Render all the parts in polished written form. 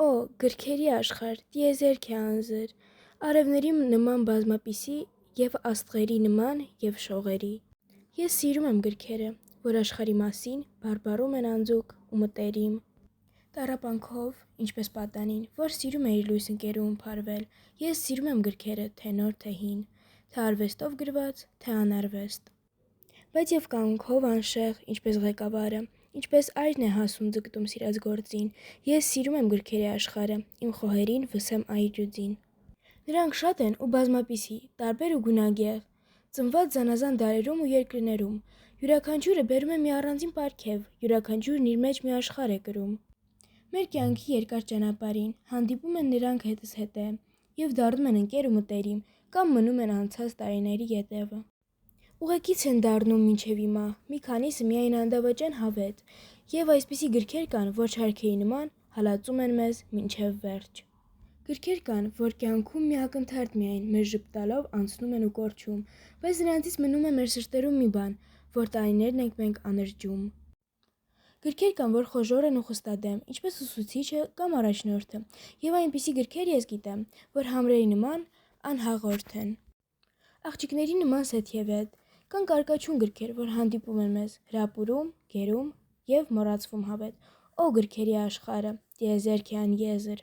Օ, գրքերի աշխարհ, տիեզերք է անզր, արևների նման բազմապիսի և աստղերի նման և շողերի։ Ես սիրում եմ գրքերը, որ աշխարհի մասին բարբառում են անձուկ ու մտերիմ։ Տառապանքով, ինչպես պատանին, որ սիրում է իր լույս ընկերուհուն փարվել, ես սիրում եմ գրքերը, թե նոր, թե հին, թե արվեստով գրված, թե անարվեստ։ Բայց և կամքով անշեղ, ինչպես ղեկավարը, ինչպես այրն է հասուն ձգտում սիրած գործին, ես սիրում եմ գրքերի աշխարհը, իմ խոհերին վսեմ այրյուծին։ Նրանք շատ են ու բազմապիսի, տարբեր ու գունագեղ, ծնված զանազան դարերում ու երկրներում, յուրաքանչյուրը բերում է մի առանձին պարգև, յուրաքանչյուրն իր մեջ մի աշխարհ է կրում։ Մեր կյանքի երկար ճանապարհին հանդիպում են նրանք հետզհետե և դառնում են ընկեր ու մտերիմ կամ մնում են անցած տարիների ետևը։ Ուղեկից են դառնում մինչև հիմա, մի քանիսը միայն անդավաճան հավետ, և այսպիսի գրքեր կան, որ շարքերի նման հալածում են մեզ մինչև վերջ։ Գրքեր կան, որ կյանքում մի ակնթարթ միայն մեզ ժպտալով անցնում են ու կորչում, բայց նրանցից մնում է մեր սրտերում մի բան, որ տարիներն ենք մենք աներճում։ Գրքեր կան, որ խոժոռ են ու խստադեմ, ինչպես ուսուցիչը կամ առաջնորդը, և այնպիսի գրքեր ես գիտեմ, որ համրերի նման անհաղորդ են։ Աղջիկների նման սեթևետ, կան կարկաչուն գրքեր, որ հանդիպում են մեզ, հրապուրում, գերում և մոռացվում հավետ։ Օ գրքերի աշխարհը, տիեզերք է անեզր։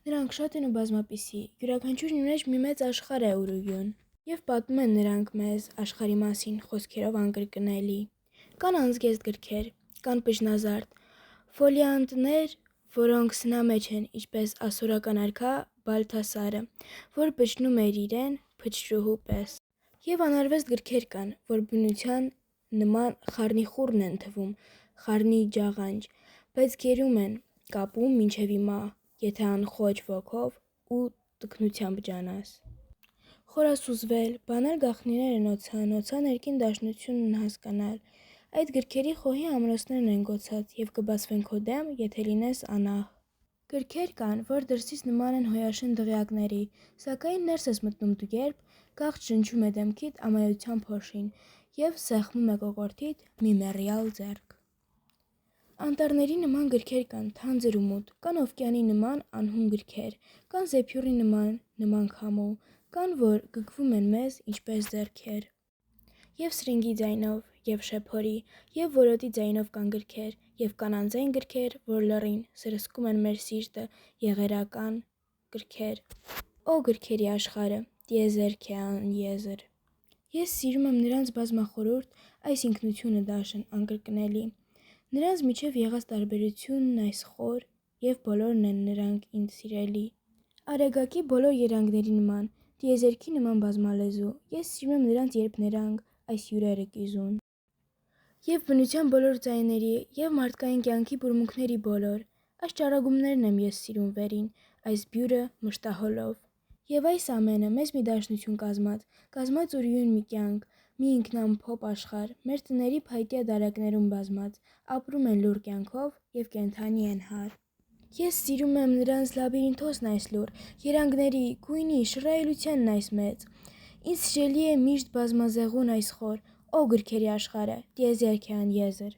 Նրանք շատ են ու բազմապիսի, յուրաքանչյուրն իր մեջ մի մեծ աշխարհ է ուրույն, և պատմում են նրանք մեզ աշխարհի մասին խոսքերով անկրկնելի։ Կան անզգեստ գրքեր, կան պժնազարդ, ֆոլիանտներ, որոնք սնա մեջ են, ինչպես ասորական արքա Բալթասարը, որ փչնում էր իրեն փչրուհու պես։ Եվ անարվեստ գրքեր կան, որ բնության նման խառնիխուռն են թվում, խառնի ջաղանջ, բայց գերում են, կապում մինչև հիմա, եթե անխոճ ոգով ու տքնությամբ ջանաս։ Խորասուզվել, բանալ գաղտնիները նոցա ներքին դաշնությունն հասկանալ, այդ գրքերի խոհի ամրոցներն են գոցած և կբացվեն քո դեմ, եթե լինես անահ։ Գրքեր կան, որ դրսից նման են հոյաշն դղյակների, սակայն ներս ես մտնում դու երբ, գաղթ շնչում է դեմքիդ ամայության փոշին և սեղմում է կոկորդիդ մի մեռյալ ձեռք։ Անտառների նման գրքեր կան, թանձր ու մութ, կան օվկիանի նման անհուն գրքեր, կան զեփյուռի նման քամու, կան, որ գգվում են մեզ, ինչպես ձեռքեր։ Եվ սրինգի ձայնով, և շեփորի, և որոտի ձայնով կան գրքեր, և կանանձային գրքեր, որ լռին, սրսկում են մեր սիրտը, եղերական գրքեր։ Օ գրքերի աշխարհը, տիեզերք է անեզր։ Ես սիրում եմ նրանց բազմախորհուրդ այս ինքնությունը դաշն անկրկնելի։ Նրանց միջև եղած տարբերությունն այս խոր, և բոլորն են նրանք ինձ սիրելի։ Արեգակի բոլոր երանգների նման, տիեզերքի նման բազմալեզու, ես սիրում եմ նրանց երբ նրանք այս հյուրերը կիզուն։ Եվ բնության բոլոր ձայների, և մարդկային կյանքի բուրմունքների բոլոր, այս ճառագումներն եմ ես սիրում վերին, այս բյուրը մշտահոլով։ Եվ այս ամենը մեզ մի դաշնություն կազմած ուրույն մի կյանք, մի ինքնամփոփ աշխարհ, մեր տների փայտյա դարակներում բազմած, ապրում են լուռ կյանքով և կենդանի են հար։ Ես սիրում եմ նրանց լաբիրինթոսն այս լուռ, երանգների, գույնի, շռայլությանն այս մեծ։ Ինձ սիրելի է միշտ բազմազեղուն այս խոր, օ գրքերի աշխարհը, տիեզերք է անեզր։